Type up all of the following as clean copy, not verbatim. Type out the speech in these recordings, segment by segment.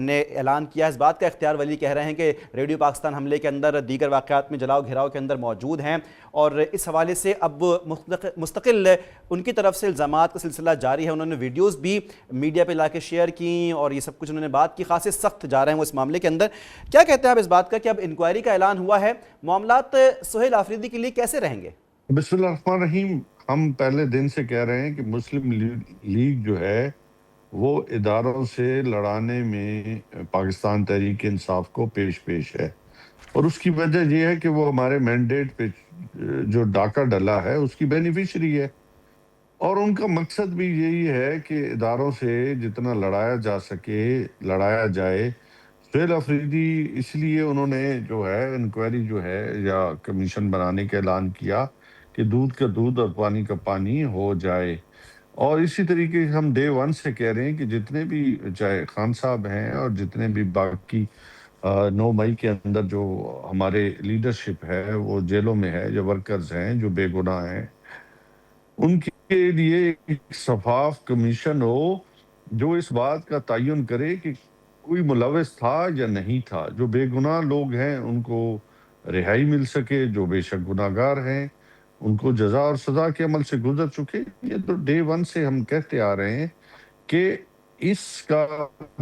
نے اعلان کیا اس بات کا۔ اختیار ولی کہہ رہے ہیں کہ ریڈیو پاکستان حملے کے اندر دیگر واقعات میں جلاؤ گھیراؤ کے اندر موجود ہیں، اور اس حوالے سے اب مستقل ان کی طرف سے الزامات کا سلسلہ جاری ہے۔ انہوں نے ویڈیوز بھی میڈیا پہ لا کے شیئر کی اور یہ سب کچھ انہوں نے بات کی، خاصے سخت جا رہے ہیں وہ اس معاملے کے اندر۔ کیا کہتے ہیں آپ اس بات کا کہ اب انکوائری کا اعلان ہوا ہے، معاملات سہیل آفریدی کے لیے کیسے رہیں گے؟ بسم اللہ الرحمن الرحیم۔ ہم پہلے دن سے کہہ رہے ہیں کہ مسلم لیگ جو ہے وہ اداروں سے لڑانے میں پاکستان تحریک انصاف کو پیش ہے، اور اس کی وجہ یہ ہے کہ وہ ہمارے مینڈیٹ پہ جو ڈاکہ ڈلا ہے اس کی بینیفیشری ہے، اور ان کا مقصد بھی یہی ہے کہ اداروں سے جتنا لڑایا جا سکے لڑایا جائے۔ سہیل آفریدی اس لیے انہوں نے جو ہے انکوائری جو ہے یا کمیشن بنانے کا اعلان کیا کہ دودھ کا دودھ اور پانی کا پانی ہو جائے، اور اسی طریقے سے ہم ڈے ون سے کہہ رہے ہیں کہ جتنے بھی چاہے خان صاحب ہیں اور جتنے بھی باقی 9 مئی کے اندر جو ہمارے لیڈرشپ ہے وہ جیلوں میں ہے، جو ورکرز ہیں جو بے گناہ ہیں، ان کے لیے ایک شفاف کمیشن ہو جو اس بات کا تعین کرے کہ کوئی ملوث تھا یا نہیں تھا۔ جو بے گناہ لوگ ہیں ان کو رہائی مل سکے، جو بے شک گناہ گار ہیں ان کو جزا اور سزا کے عمل سے گزر چکے۔ یہ تو ڈے ون سے ہم کہتے آ رہے ہیں کہ اس کا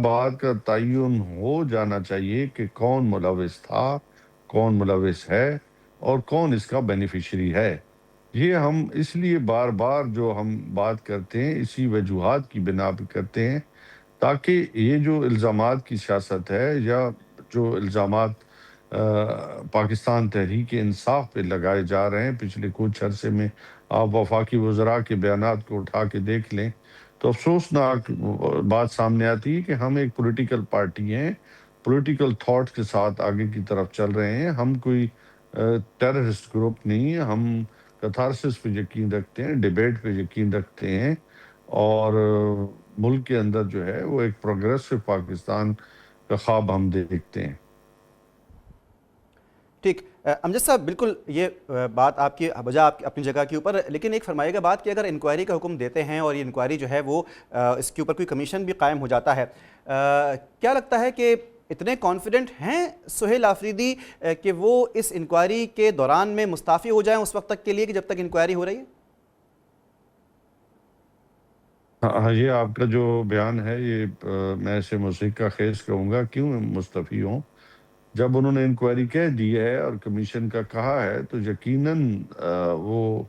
بات کا تعین ہو جانا چاہیے کہ کون ملوث تھا، کون ملوث ہے، اور کون اس کا بینیفیشری ہے۔ یہ ہم اس لیے بار بار جو ہم بات کرتے ہیں اسی وجوہات کی بنا پہ کرتے ہیں، تاکہ یہ جو الزامات کی سیاست ہے یا جو الزامات پاکستان تحریک انصاف پہ لگائے جا رہے ہیں پچھلے کچھ عرصے میں، آپ وفاقی وزراء کے بیانات کو اٹھا کے دیکھ لیں تو افسوسناک بات سامنے آتی ہے کہ ہم ایک پولیٹیکل پارٹی ہیں، پولیٹیکل تھاٹ کے ساتھ آگے کی طرف چل رہے ہیں۔ ہم کوئی ٹیررسٹ گروپ نہیں ہے، ہم کتھارسس پہ یقین رکھتے ہیں، ڈیبیٹ پہ یقین رکھتے ہیں، اور ملک کے اندر جو ہے وہ ایک پروگریسو پاکستان کا خواب ہم دیکھتے ہیں۔ ٹھیک، امجد صاحب بالکل یہ بات آپ کی بجا آپ اپنی جگہ کے اوپر، لیکن ایک فرمائے گا بات کہ اگر انکوائری کا حکم دیتے ہیں اور یہ انکوائری جو ہے وہ اس کے اوپر کوئی کمیشن بھی قائم ہو جاتا ہے، کیا لگتا ہے کہ اتنے کانفیڈنٹ ہیں سہیل آفریدی کہ وہ اس انکوائری کے دوران میں مستعفی ہو جائیں اس وقت تک کے لیے کہ جب تک انکوائری ہو رہی ہے؟ ہاں، یہ آپ کا جو بیان ہے یہ میں اسے موسیقی خیز کہوں گا۔ کیوں مستعفی ہوں؟ جب انہوں نے انکوائری کہہ دی ہے اور کمیشن کا کہا ہے تو یقیناً وہ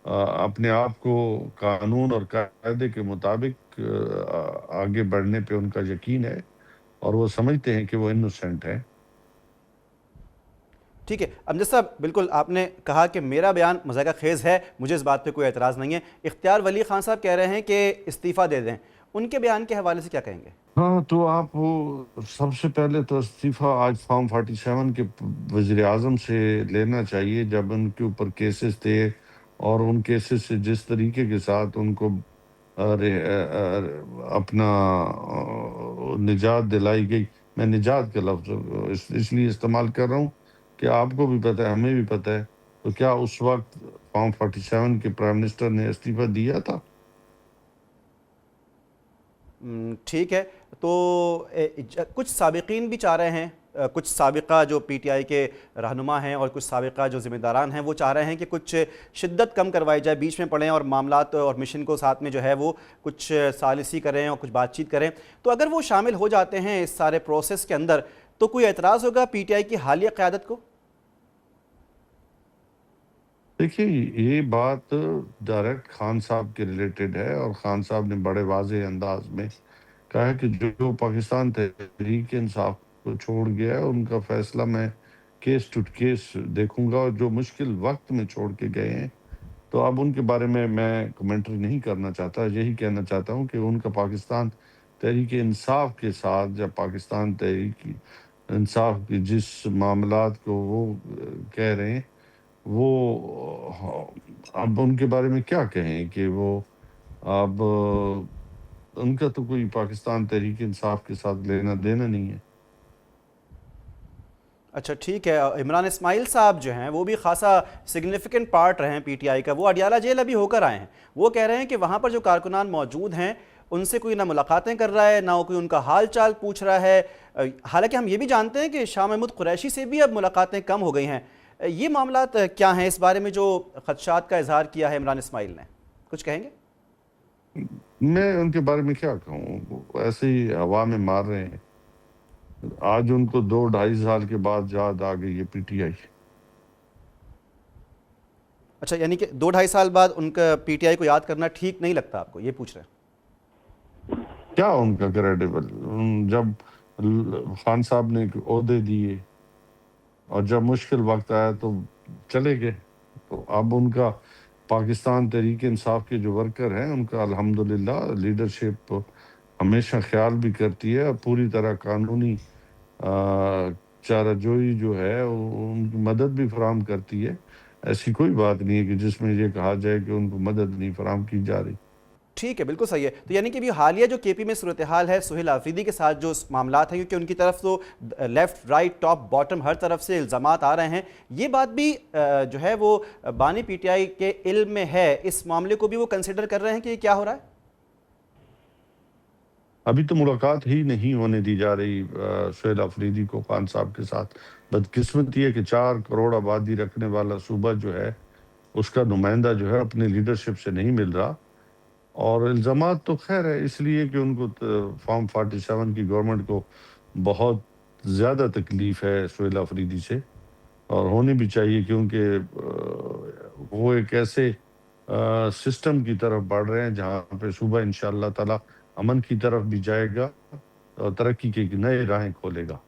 اپنے آپ کو قانون اور قاعدے کے مطابق آگے بڑھنے پہ ان کا یقین ہے، اور وہ سمجھتے ہیں کہ وہ انوسینٹ ہے۔ ٹھیک ہے امجد صاحب، بالکل آپ نے کہا کہ میرا بیان مضحکہ خیز ہے، مجھے اس بات پہ کوئی اعتراض نہیں ہے۔ اختیار ولی خان صاحب کہہ رہے ہیں کہ استعفیٰ دے دیں، ان کے بیان کے حوالے سے کیا کہیں گے؟ ہاں، تو آپ سب سے پہلے تو استعفیٰ آج فارم 47 کے وزیر اعظم سے لینا چاہیے، جب ان کے اوپر کیسز تھے اور ان کیسز سے جس طریقے کے ساتھ ان کو اپنا نجات دلائی گئی۔ میں نجات کا لفظ اس لیے استعمال کر رہا ہوں کہ آپ کو بھی پتہ ہے، ہمیں بھی پتہ ہے، تو کیا اس وقت فارم 47 کے پرائم منسٹر نے استعفیٰ دیا تھا؟ ٹھیک ہے، تو کچھ سابقین بھی چاہ رہے ہیں، کچھ سابقہ جو پی ٹی آئی کے رہنما ہیں اور کچھ سابقہ جو ذمہ داران ہیں وہ چاہ رہے ہیں کہ کچھ شدت کم کروائی جائے، بیچ میں پڑیں اور معاملات اور مشن کو ساتھ میں جو ہے وہ کچھ ثالثی کریں اور کچھ بات چیت کریں۔ تو اگر وہ شامل ہو جاتے ہیں اس سارے پروسیس کے اندر تو کوئی اعتراض ہوگا پی ٹی آئی کی حالیہ قیادت کو؟ دیکھیے، یہ بات ڈائریکٹ خان صاحب کے ریلیٹڈ ہے، اور خان صاحب نے بڑے واضح انداز میں کہا کہ جو پاکستان تحریک انصاف کو چھوڑ گیا ہے ان کا فیصلہ میں کیس ٹو کیس دیکھوں گا، اور جو مشکل وقت میں چھوڑ کے گئے ہیں تو اب ان کے بارے میں کمنٹری نہیں کرنا چاہتا۔ یہی کہنا چاہتا ہوں کہ ان کا پاکستان تحریک انصاف کے ساتھ، جب پاکستان تحریک انصاف کی جس معاملات کو وہ کہہ رہے ہیں، وہ اب ان کے بارے میں کیا کہیں کہ وہ اب ان کا تو کوئی پاکستان تحریک انصاف کے ساتھ لینا دینا نہیں ہے۔ اچھا ٹھیک ہے، عمران اسماعیل صاحب جو ہیں وہ بھی خاصا سگنیفیکنٹ پارٹ رہے ہیں پی ٹی آئی کا، وہ اڈیالہ جیل ابھی ہو کر آئے ہیں، وہ کہہ رہے ہیں کہ وہاں پر جو کارکنان موجود ہیں ان سے کوئی نہ ملاقاتیں کر رہا ہے، نہ کوئی ان کا حال چال پوچھ رہا ہے۔ حالانکہ ہم یہ بھی جانتے ہیں کہ شاہ محمود قریشی سے بھی اب ملاقاتیں کم ہو گئی ہیں۔ یہ معاملات کیا ہیں؟ اس بارے میں جو خدشات کا اظہار کیا ہے عمران اسماعیل نے، کچھ کہیں گے؟ میں ان کے بارے میں کیا کہوں، وہ ایسے ہی ہوا میں مار رہے ہیں۔ آج ان کو 2-2.5 سال کے بعد یاد آ گئی یہ پی ٹی آئی۔ اچھا، یعنی کہ 2-2.5 سال بعد ان کا پی ٹی آئی کو یاد کرنا ٹھیک نہیں لگتا آپ کو، یہ پوچھ رہے ہیں؟ کیا ان کا کریڈیبل، جب خان صاحب نے عہدے دیے اور جب مشکل وقت آیا تو چلے گئے، تو اب ان کا پاکستان تحریک انصاف کے جو ورکر ہیں ان کا الحمدللہ لیڈرشپ ہمیشہ خیال بھی کرتی ہے اور پوری طرح قانونی چارہ جوئی جو ہے ان کی مدد بھی فراہم کرتی ہے۔ ایسی کوئی بات نہیں ہے کہ جس میں یہ کہا جائے کہ ان کو مدد نہیں فراہم کی جا رہی۔ ٹھیک ہے، بالکل صحیح ہے۔ تو یعنی کہ بھی حالیہ جو کے پی میں صورتحال ہے سہیل آفریدی کے ساتھ جو معاملات ہیں، کیونکہ ان کی طرف تو لیفٹ رائٹ ٹاپ باٹم ہر طرف سے الزامات آ رہے ہیں، یہ بات بھی جو ہے وہ بانی پی ٹی آئی کے علم میں ہے، اس معاملے کو بھی وہ کنسیڈر کر رہے ہیں کہ یہ کیا ہو رہا ہے؟ ابھی تو ملاقات ہی نہیں ہونے دی جا رہی سہیل آفریدی کو خان صاحب کے ساتھ۔ بدقسمتی ہے کہ 4 کروڑ آبادی رکھنے والا صوبہ جو ہے اس کا نمائندہ جو ہے اپنی لیڈرشپ سے نہیں مل رہا، اور الزامات تو خیر ہے اس لیے کہ ان کو فارم 47 کی گورنمنٹ کو بہت زیادہ تکلیف ہے سہیل آفریدی سے، اور ہونی بھی چاہیے، کیونکہ وہ ایک ایسے سسٹم کی طرف بڑھ رہے ہیں جہاں پہ صوبہ انشاءاللہ تعالی امن کی طرف بھی جائے گا اور ترقی کے نئے راہیں کھولے گا۔